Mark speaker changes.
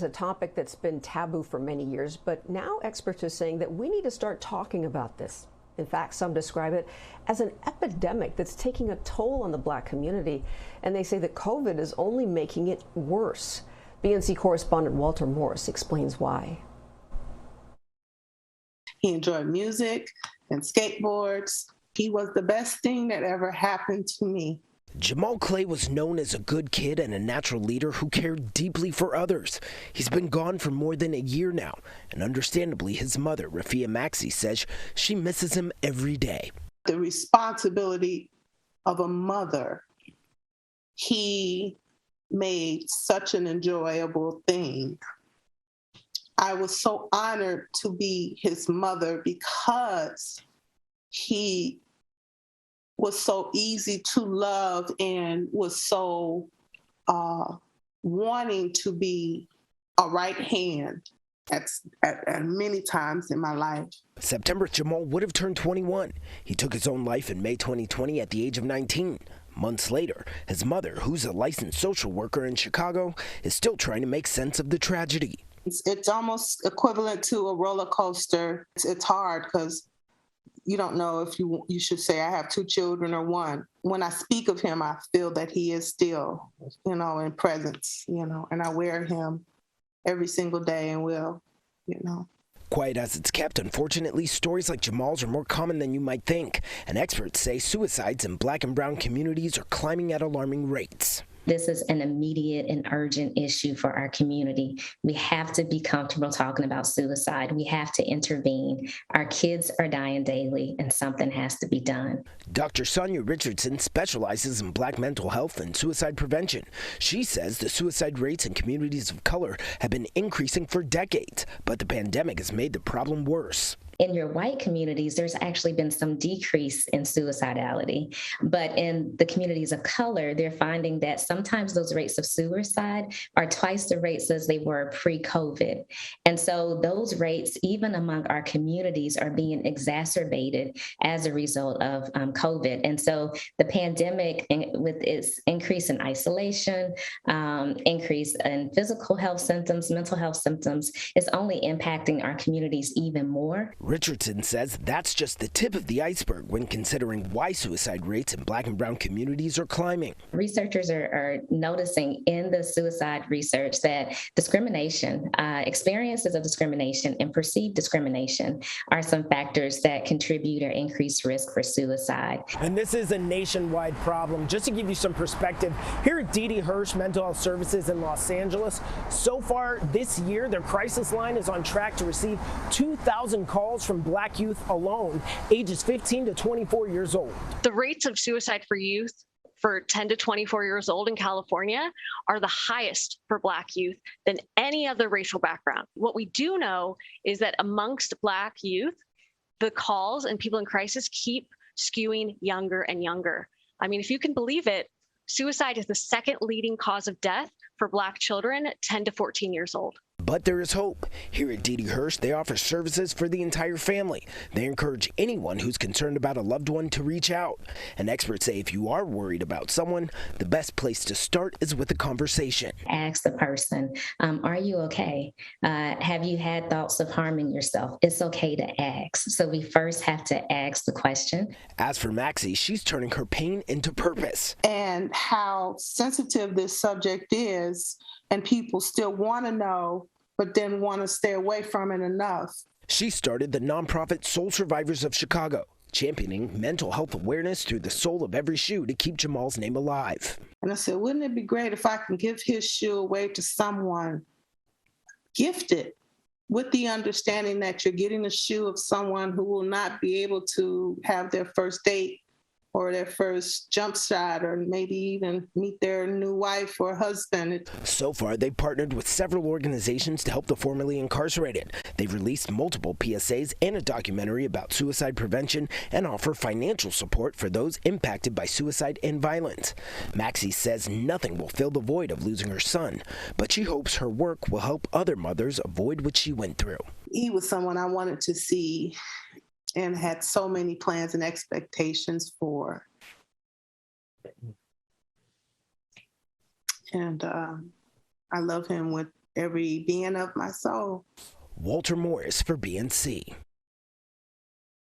Speaker 1: a topic that's been taboo for many years, but now experts are saying that we need to start talking about this. In fact, some describe it as an epidemic that's taking a toll on the Black community, and they say that COVID is only making it worse. BNC correspondent Walter Morris explains why.
Speaker 2: He enjoyed music and skateboards. He was the best thing that ever happened to me.
Speaker 3: Jamal Clay was known as a good kid and a natural leader who cared deeply for others. He's been gone for more than a year now, and understandably, his mother, Maxie, says she misses him every day.
Speaker 2: The responsibility of a mother, he made such an enjoyable thing. I was so honored to be his mother because he was so easy to love and was so wanting to be a right hand at many times in my life.
Speaker 3: September, Jamal would have turned 21. He took his own life in May 2020 at the age of 19. Months later, his mother, who's a licensed social worker in Chicago, is still trying to make sense of the tragedy.
Speaker 2: It's almost equivalent to a roller coaster. It's hard because you don't know if you should say I have two children or one. When I speak of him, I feel that he is still, in presence, and I wear him every single day and will.
Speaker 3: Quiet as it's kept, unfortunately, stories like Jamal's are more common than you might think, and experts say suicides in Black and brown communities are climbing at alarming rates.
Speaker 4: This is an immediate and urgent issue for our community. We have to be comfortable talking about suicide. We have to intervene. Our kids are dying daily, and something has to be done.
Speaker 3: Dr. Sonia Richardson specializes in Black mental health and suicide prevention. She says the suicide rates in communities of color have been increasing for decades, but the pandemic has made the problem worse.
Speaker 4: In your white communities, there's actually been some decrease in suicidality. But in the communities of color, they're finding that sometimes those rates of suicide are twice the rates as they were pre-COVID. And so those rates, even among our communities, are being exacerbated as a result of COVID. And so the pandemic, with its increase in isolation, increase in physical health symptoms, mental health symptoms, is only impacting our communities even more.
Speaker 3: Richardson says that's just the tip of the iceberg when considering why suicide rates in Black and brown communities are climbing.
Speaker 4: Researchers are noticing in the suicide research that discrimination, experiences of discrimination and perceived discrimination are some factors that contribute or increase risk for suicide.
Speaker 5: And this is a nationwide problem. Just to give you some perspective, here at D.D. Hirsch Mental Health Services in Los Angeles, so far this year, their crisis line is on track to receive 2,000 calls from Black youth alone, ages 15 to 24 years old.
Speaker 6: The rates of suicide for youth for 10 to 24 years old in California are the highest for Black youth than any other racial background. What we do know is that amongst Black youth, the calls and people in crisis keep skewing younger and younger. I mean, if you can believe it, suicide is the second leading cause of death for Black children 10 to 14 years old.
Speaker 3: But there is hope. Here at D.D. Hirsch, they offer services for the entire family. They encourage anyone who's concerned about a loved one to reach out. And experts say if you are worried about someone, the best place to start is with a conversation.
Speaker 4: Ask the person, are you okay? Have you had thoughts of harming yourself? It's okay to ask. So we first have to ask the question.
Speaker 3: As for Maxie, she's turning her pain into purpose.
Speaker 2: And how sensitive this subject is, and people still want to know, but then want to stay away from it enough.
Speaker 3: She started the nonprofit Soul Survivors of Chicago, championing mental health awareness through the sole of every shoe to keep Jamal's name alive.
Speaker 2: And I said, wouldn't it be great if I can give his shoe away to someone gifted, with the understanding that you're getting a shoe of someone who will not be able to have their first date or their first jump shot, or maybe even meet their new wife or husband.
Speaker 3: So far, they've partnered with several organizations to help the formerly incarcerated. They've released multiple PSAs and a documentary about suicide prevention and offer financial support for those impacted by suicide and violence. Maxie says nothing will fill the void of losing her son, but she hopes her work will help other mothers avoid what she went through.
Speaker 2: He was someone I wanted to see and had so many plans and expectations for. And I love him with every being of my soul.
Speaker 3: Walter Morris for BNC.